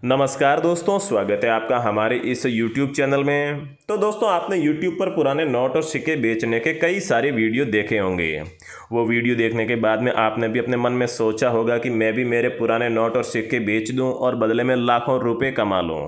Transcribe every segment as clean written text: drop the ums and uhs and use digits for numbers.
नमस्कार दोस्तों, स्वागत है आपका हमारे इस YouTube चैनल में। तो दोस्तों, आपने YouTube पर पुराने नोट और सिक्के बेचने के कई सारे वीडियो देखे होंगे। वो वीडियो देखने के बाद में आपने भी अपने मन में सोचा होगा कि मैं भी मेरे पुराने नोट और सिक्के बेच दूं और बदले में लाखों रुपए कमा लूं।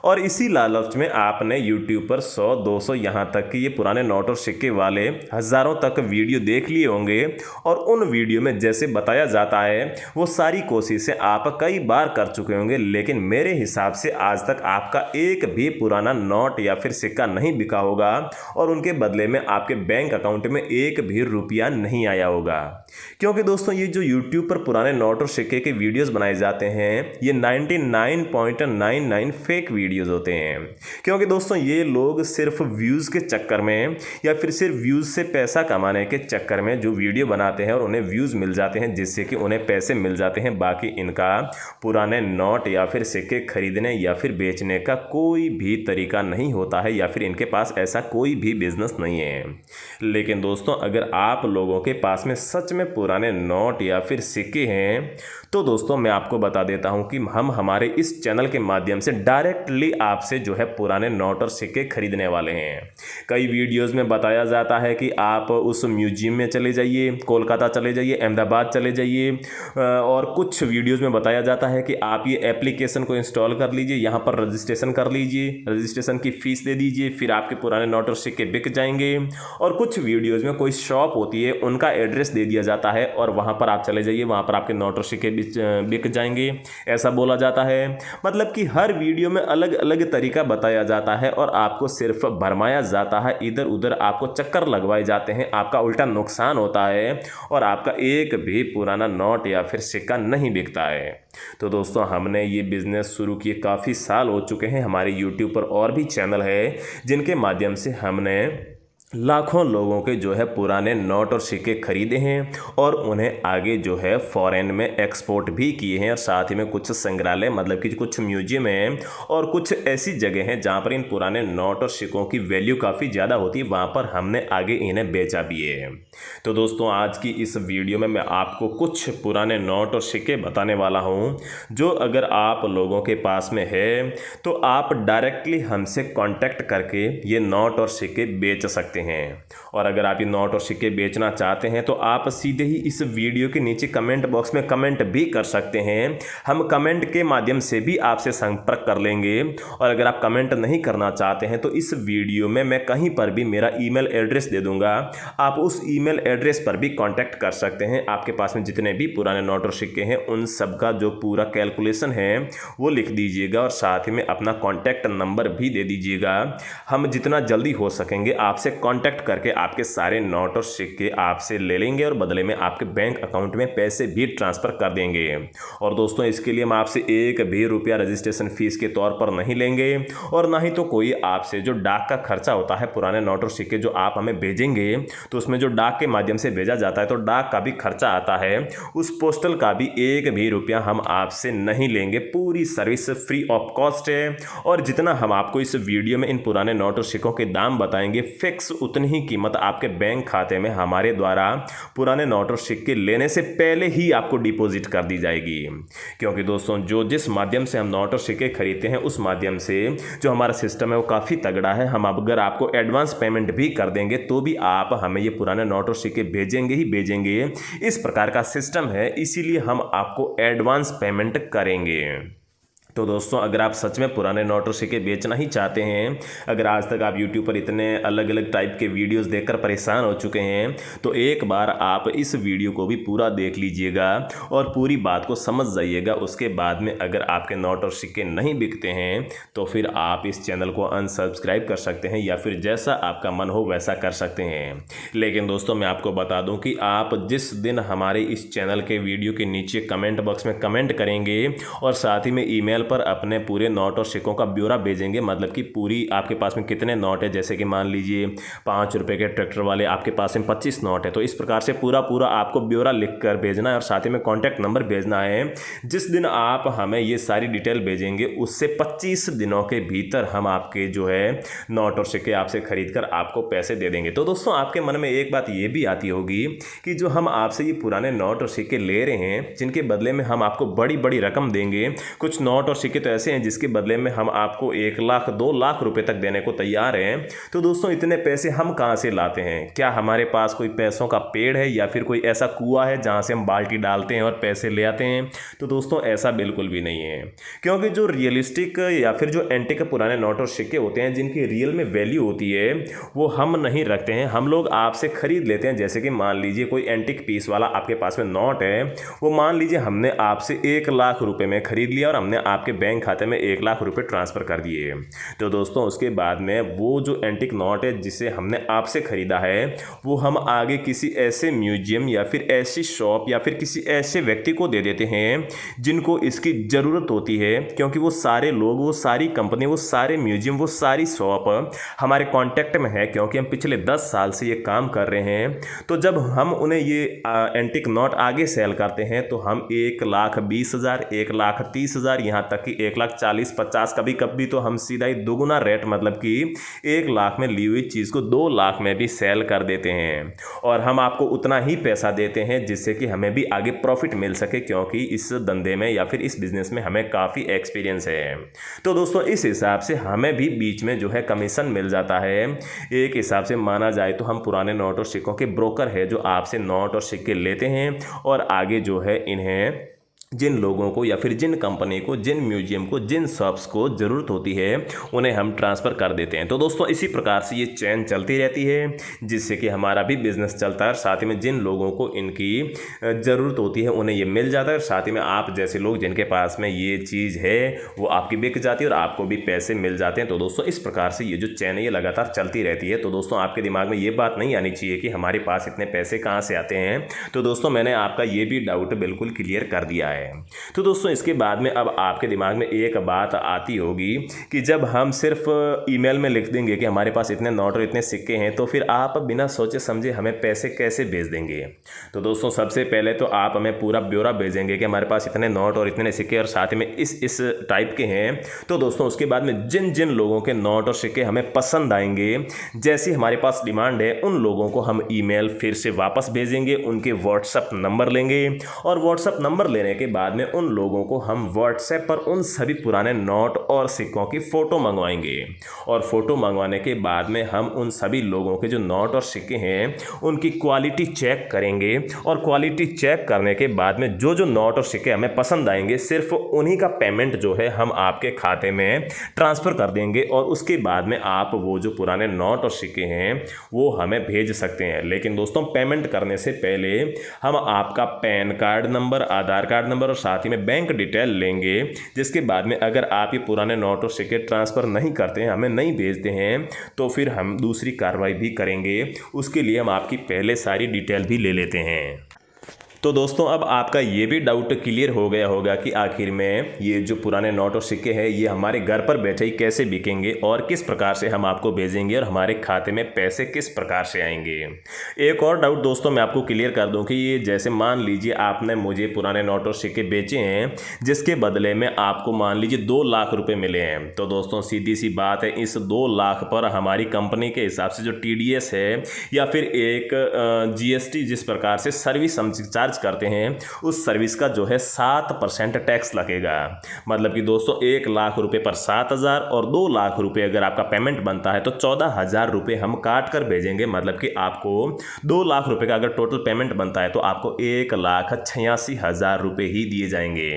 और इसी लालच में आपने YouTube पर 100, 200 यहाँ तक कि ये पुराने नोट और सिक्के वाले हज़ारों तक वीडियो देख लिए होंगे। और उन वीडियो में जैसे बताया जाता है वो सारी कोशिशें आप कई बार कर चुके होंगे, लेकिन मेरे हिसाब से आज तक आपका एक भी पुराना नोट या फिर सिक्का नहीं बिका होगा और उनके बदले में आपके बैंक अकाउंट में एक भी रुपया नहीं आया होगा। क्योंकि दोस्तों, ये जो YouTube पर पुराने नोट और सिक्के के वीडियोस बनाए जाते हैं ये 99.99 फेक वीडियोस होते हैं। क्योंकि दोस्तों, ये लोग सिर्फ व्यूज़ के चक्कर में या फिर सिर्फ व्यूज़ से पैसा कमाने के चक्कर में जो वीडियो बनाते हैं और उन्हें व्यूज़ मिल जाते हैं जिससे कि उन्हें पैसे मिल जाते हैं। बाकी इनका पुराने नोट या फिर सिक्के खरीदने या फिर बेचने का कोई भी तरीका नहीं होता है या फिर इनके पास ऐसा कोई भी बिजनेस नहीं है। लेकिन दोस्तों, अगर आप लोगों के पास में सच में पुराने नोट या फिर सिक्के हैं तो दोस्तों मैं आपको बता देता हूं कि हम हमारे इस चैनल के माध्यम से डायरेक्टली आपसे जो है पुराने नोट और सिक्के खरीदने वाले हैं। कई वीडियोस में बताया जाता है कि आप उस म्यूजियम में चले जाइए, कोलकाता चले जाइए, अहमदाबाद चले जाइए, और कुछ वीडियोस में बताया जाता है कि आप ये एप्लीकेशन को इंस्टॉल कर लीजिए, यहाँ पर रजिस्ट्रेशन कर लीजिए, रजिस्ट्रेशन की फ़ीस दे दीजिए, फिर आपके पुराने नोट और सिक्के बिक जाएंगे। और कुछ वीडियोज़ में कोई शॉप होती है, उनका एड्रेस दे दिया जाता है और वहाँ पर आप चले जाइए, वहाँ पर आपके नोट और सिक्के बिक जाएंगे, ऐसा बोला जाता है। मतलब कि हर वीडियो में अलग अलग तरीका बताया जाता है और आपको सिर्फ भरमाया जाता है, इधर उधर आपको चक्कर लगवाए जाते हैं, आपका उल्टा नुकसान होता है और आपका एक भी पुराना नोट या फिर सिक्का नहीं बिकता है। तो दोस्तों, हमने ये बिज़नेस शुरू किए काफ़ी साल हो चुके हैं। हमारे YouTube पर और भी चैनल है जिनके माध्यम से हमने लाखों लोगों के जो है पुराने नोट और सिक्के खरीदे हैं और उन्हें आगे जो है फॉरेन में एक्सपोर्ट भी किए हैं। और साथ ही में कुछ संग्रहालय, मतलब कि कुछ म्यूजियम हैं और कुछ ऐसी जगह हैं जहां पर इन पुराने नोट और सिक्कों की वैल्यू काफ़ी ज़्यादा होती है, वहां पर हमने आगे इन्हें बेचा भी है। तो दोस्तों, आज की इस वीडियो में मैं आपको कुछ पुराने नोट और सिक्के बताने वाला हूँ जो अगर आप लोगों के पास में है तो आप डायरेक्टली हमसे कॉन्टैक्ट करके ये नोट और सिक्के बेच सकते हैं। और अगर आप ये नोट और सिक्के बेचना चाहते हैं तो आप सीधे ही इस वीडियो के नीचे कमेंट बॉक्स में कमेंट भी कर सकते हैं। हम कमेंट के माध्यम से भी आपसे संपर्क कर लेंगे। और अगर आप कमेंट नहीं करना चाहते हैं तो इस वीडियो में मैं कहीं पर भी मेरा ईमेल एड्रेस दे दूंगा, आप उस ईमेल एड्रेस पर भी कांटेक्ट कर सकते हैं। आपके पास में जितने भी पुराने नोट और सिक्के हैं उन सब का जो पूरा कैलकुलेशन है वो लिख दीजिएगा और साथ ही में अपना कॉन्टैक्ट नंबर भी दे दीजिएगा। हम जितना जल्दी हो सकेंगे आपसे कांटेक्ट करके आपके सारे नोट और सिक्के आपसे ले लेंगे और बदले में आपके बैंक अकाउंट में पैसे भी ट्रांसफ़र कर देंगे। और दोस्तों, इसके लिए हम आपसे एक भी रुपया रजिस्ट्रेशन फ़ीस के तौर पर नहीं लेंगे और ना ही तो कोई आपसे जो डाक का खर्चा होता है, पुराने नोट और सिक्के जो आप हमें भेजेंगे तो उसमें जो डाक के माध्यम से भेजा जाता है तो डाक का भी खर्चा आता है, उस पोस्टल का भी एक भी रुपया हम आपसे नहीं लेंगे। पूरी सर्विस फ्री ऑफ कॉस्ट है। और जितना हम आपको इस वीडियो में इन पुराने नोट और सिक्कों के दाम बताएंगे, फिक्स उतनी ही कीमत आपके बैंक खाते में हमारे द्वारा पुराने नोट और सिक्के लेने से पहले ही आपको डिपॉजिट कर दी जाएगी। क्योंकि दोस्तों, जो जिस माध्यम से हम नोट और सिक्के खरीदते हैं उस माध्यम से जो हमारा सिस्टम है वो काफ़ी तगड़ा है। हम अगर आपको एडवांस पेमेंट भी कर देंगे तो भी आप हमें ये पुराने नोट और सिक्के भेजेंगे ही भेजेंगे। इस प्रकार का सिस्टम है, इसीलिए हम आपको एडवांस पेमेंट करेंगे। तो दोस्तों, अगर आप सच में पुराने नोट और सिक्के बेचना ही चाहते हैं, अगर आज तक आप YouTube पर इतने अलग अलग टाइप के वीडियोस देखकर परेशान हो चुके हैं तो एक बार आप इस वीडियो को भी पूरा देख लीजिएगा और पूरी बात को समझ जाइएगा। उसके बाद में अगर आपके नोट और सिक्के नहीं बिकते हैं तो फिर आप इस चैनल को अनसब्सक्राइब कर सकते हैं या फिर जैसा आपका मन हो वैसा कर सकते हैं। लेकिन दोस्तों, मैं आपको बता दूँ कि आप जिस दिन हमारे इस चैनल के वीडियो के नीचे कमेंट बॉक्स में कमेंट करेंगे और साथ ही में ईमेल पर अपने पूरे नोट और सिक्कों का ब्यौरा भेजेंगे, मतलब कि पूरी आपके पास में कितने नोट है, जैसे कि मान लीजिए 5 रुपए के ट्रैक्टर वाले आपके पास में 25 नोट है, तो इस प्रकार से पूरा आपको ब्यौरा लिख कर भेजना है और साथ ही में कॉन्टैक्ट नंबर भेजना है। जिस दिन आप हमें ये सारी डिटेल भेजेंगे उससे 25 दिनों के भीतर हम आपके जो है नोट और सिक्के आपसे खरीद कर आपको पैसे दे देंगे। तो दोस्तों, आपके मन में एक बात ये भी आती होगी कि जो हम आपसे ये पुराने नोट और सिक्के ले रहे हैं जिनके बदले में हम आपको बड़ी बड़ी रकम देंगे, कुछ नोट और सिक्के तो ऐसे हैं जिसके बदले में हम आपको 1 लाख 2 लाख रुपए तक देने को तैयार हैं। तो दोस्तों इतने पैसे हम कहाँ से लाते हैं? क्या हमारे पास कोई पैसों का पेड़ है या फिर कोई ऐसा कुआं है जहाँ से हम बाल्टी डालते हैं और पैसे ले आते हैं? तो दोस्तों ऐसा बिल्कुल भी नहीं है, क्योंकि जो रियलिस्टिक या फिर जो एंटीक पुराने नोट और सिक्के होते हैं जिनकी रियल में वैल्यू होती है वो हम नहीं रखते हैं, हम लोग आपसे खरीद लेते हैं। जैसे कि मान लीजिए कोई एंटीक पीस वाला आपके पास में नोट है, वो मान लीजिए हमने आपसे 1 लाख रुपए में खरीद लिया और हमने आपके बैंक खाते में 1 लाख रुपए ट्रांसफ़र कर दिए। तो दोस्तों उसके बाद में वो जो एंटीक नोट है जिसे हमने आपसे ख़रीदा है वो हम आगे किसी ऐसे म्यूजियम या फिर ऐसी शॉप या फिर किसी ऐसे व्यक्ति को दे देते हैं जिनको इसकी ज़रूरत होती है, क्योंकि वो सारे लोग, वो सारी कंपनी, वो सारे म्यूजियम, वो सारी शॉप हमारे कांटेक्ट में है, क्योंकि हम पिछले 10 साल से ये काम कर रहे हैं। तो जब हम उन्हें ये एंटीक नोट आगे सेल करते हैं तो हम 1,20,000, 1,30,000, यहाँ तक कि 1,40,50, कभी कभी तो हम सीधा ही दोगुना रेट, मतलब कि 1 लाख में ली हुई चीज़ को 2 लाख में भी सेल कर देते हैं। और हम आपको उतना ही पैसा देते हैं जिससे कि हमें भी आगे प्रॉफिट मिल सके, क्योंकि इस धंधे में या फिर इस बिज़नेस में हमें काफ़ी एक्सपीरियंस है। तो दोस्तों इस हिसाब से हमें भी बीच में जो है कमीशन मिल जाता है। एक हिसाब से माना जाए तो हम पुराने नोट और सिक्कों के ब्रोकर हैं जो आपसे नोट और सिक्के लेते हैं और आगे जो है इन्हें जिन लोगों को या फिर जिन कंपनी को, जिन म्यूजियम को, जिन शॉप्स को ज़रूरत होती है उन्हें हम ट्रांसफ़र कर देते हैं। तो दोस्तों इसी प्रकार से ये चैन चलती रहती है जिससे कि हमारा भी बिज़नेस चलता है और साथ ही में जिन लोगों को इनकी ज़रूरत होती है उन्हें ये मिल जाता है और साथ ही में आप जैसे लोग जिनके पास में ये चीज़ है वो आपकी बिक जाती है और आपको भी पैसे मिल जाते हैं। तो दोस्तों इस प्रकार से ये जो चैन है ये लगातार चलती रहती है। तो दोस्तों आपके दिमाग में ये बात नहीं आनी चाहिए कि हमारे पास इतने पैसे कहाँ से आते हैं। तो दोस्तों मैंने आपका ये भी डाउट बिल्कुल क्लियर कर दिया है। तो दोस्तों इसके बाद में अब आपके दिमाग में एक बात आती होगी कि जब हम सिर्फ ईमेल में लिख देंगे कि हमारे पास इतने नोट और इतने सिक्के हैं तो फिर आप बिना सोचे समझे हमें पैसे कैसे भेज देंगे? तो दोस्तों सबसे पहले तो आप हमें पूरा ब्यौरा भेजेंगे कि हमारे पास इतने नोट और इतने सिक्के और साथ में इस टाइप के हैं। तो दोस्तों उसके बाद में जिन जिन लोगों के नोट और सिक्के हमें पसंद आएंगे, जैसी हमारे पास डिमांड है, उन लोगों को हम ईमेल फिर से वापस भेजेंगे, उनके व्हाट्सएप नंबर लेंगे और व्हाट्सएप नंबर लेने के बाद में उन लोगों को हम व्हाट्सएप पर उन सभी पुराने नोट और सिक्कों की फ़ोटो मंगवाएंगे और फ़ोटो मंगवाने के बाद में हम उन सभी लोगों के जो नोट और सिक्के हैं उनकी क्वालिटी चेक करेंगे और क्वालिटी चेक करने के बाद में जो जो नोट और सिक्के हमें पसंद आएंगे सिर्फ उन्हीं का पेमेंट जो है हम आपके खाते में ट्रांसफ़र कर देंगे और उसके बाद में आप वो जो पुराने नोट और सिक्के हैं वो हमें भेज सकते हैं। लेकिन दोस्तों पेमेंट करने से पहले हम आपका पैन कार्ड नंबर, आधार कार्ड नंबर और साथ ही में बैंक डिटेल लेंगे, जिसके बाद में अगर आप ये पुराने नोट और सिक्के ट्रांसफ़र नहीं करते हैं, हमें नहीं भेजते हैं, तो फिर हम दूसरी कार्रवाई भी करेंगे। उसके लिए हम आपकी पहले सारी डिटेल भी ले लेते हैं। तो दोस्तों अब आपका ये भी डाउट क्लियर हो गया होगा कि आखिर में ये जो पुराने नोट और सिक्के हैं ये हमारे घर पर बैठे ही कैसे बिकेंगे और किस प्रकार से हम आपको भेजेंगे और हमारे खाते में पैसे किस प्रकार से आएंगे। एक और डाउट दोस्तों मैं आपको क्लियर कर दूं कि ये जैसे मान लीजिए आपने मुझे पुराने नोट और सिक्के बेचे हैं जिसके बदले में आपको मान लीजिए 2 लाख रुपये मिले हैं। तो दोस्तों सीधी सी बात है, इस 2 लाख पर हमारी कंपनी के हिसाब से जो TDS है या फिर एक GST जिस प्रकार से सर्विस हम चार्ज करते हैं उस सर्विस का जो है 7% टैक्स लगेगा। मतलब कि दोस्तों 1 लाख रुपए पर 7,000 और 2 लाख रुपए अगर आपका पेमेंट बनता है तो 14,000 रुपये हम काट कर भेजेंगे। मतलब कि आपको 2 लाख रुपए का अगर टोटल पेमेंट बनता है तो आपको 1,86,000 रुपये ही दिए जाएंगे।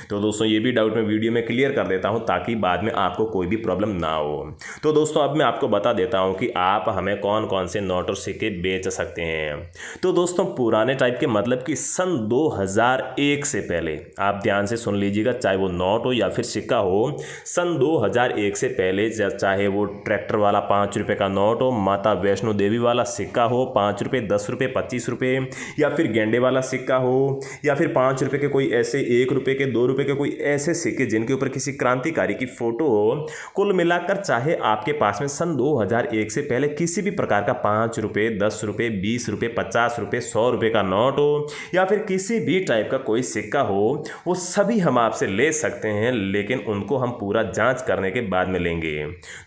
तो दोस्तों ये भी डाउट मैं वीडियो में क्लियर कर देता हूं ताकि बाद में आपको कोई भी प्रॉब्लम ना हो। तो दोस्तों अब मैं आपको बता देता हूं कि आप हमें कौन कौन से नोट और सिक्के बेच सकते हैं। तो दोस्तों पुराने टाइप के मतलब कि सन 2001 से पहले, आप ध्यान से सुन लीजिएगा, चाहे वो नोट हो या फिर सिक्का हो, सन 2001 से पहले, चाहे वो ट्रैक्टर वाला 5 रुपये का नोट हो, माता वैष्णो देवी वाला सिक्का हो 5 रुपये, 10 रुपये, 25 रुपये, या फिर गेंडे वाला सिक्का हो, या फिर 5 रुपये के कोई ऐसे 1 रुपये के, 2 रुपये के कोई ऐसे सिक्के जिनके ऊपर किसी क्रांतिकारी की फ़ोटो हो, कुल मिलाकर चाहे आपके पास में सन 2001 से पहले किसी भी प्रकार का 5 रुपये, 10 रुपये, 20 रुपये, 50 रुपये, 100 रुपये का नोट हो या फिर किसी भी टाइप का कोई सिक्का हो, वो सभी हम आपसे ले सकते हैं, लेकिन उनको हम पूरा जांच करने के बाद में लेंगे।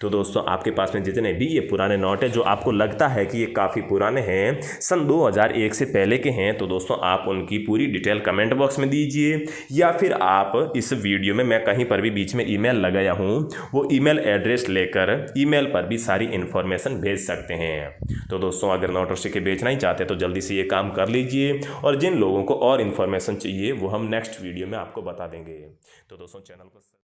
तो दोस्तों आपके पास में जितने भी ये पुराने नोट है जो आपको लगता है कि ये काफ़ी पुराने हैं, सन 2001 से पहले के हैं, तो दोस्तों आप उनकी पूरी डिटेल कमेंट बॉक्स में दीजिए, या फिर आप इस वीडियो में मैं कहीं पर भी बीच में ईमेल लगाया हूँ, वो ईमेल एड्रेस लेकर ईमेल पर भी सारी इन्फॉर्मेशन भेज सकते हैं। तो दोस्तों अगर नोट और सिक्के बेचना ही चाहते हैं तो जल्दी से ये काम कर लीजिए, और जिन लोगों को और इन्फॉर्मेशन चाहिए वो हम नेक्स्ट वीडियो में आपको बता देंगे। तो दोस्तों चैनल को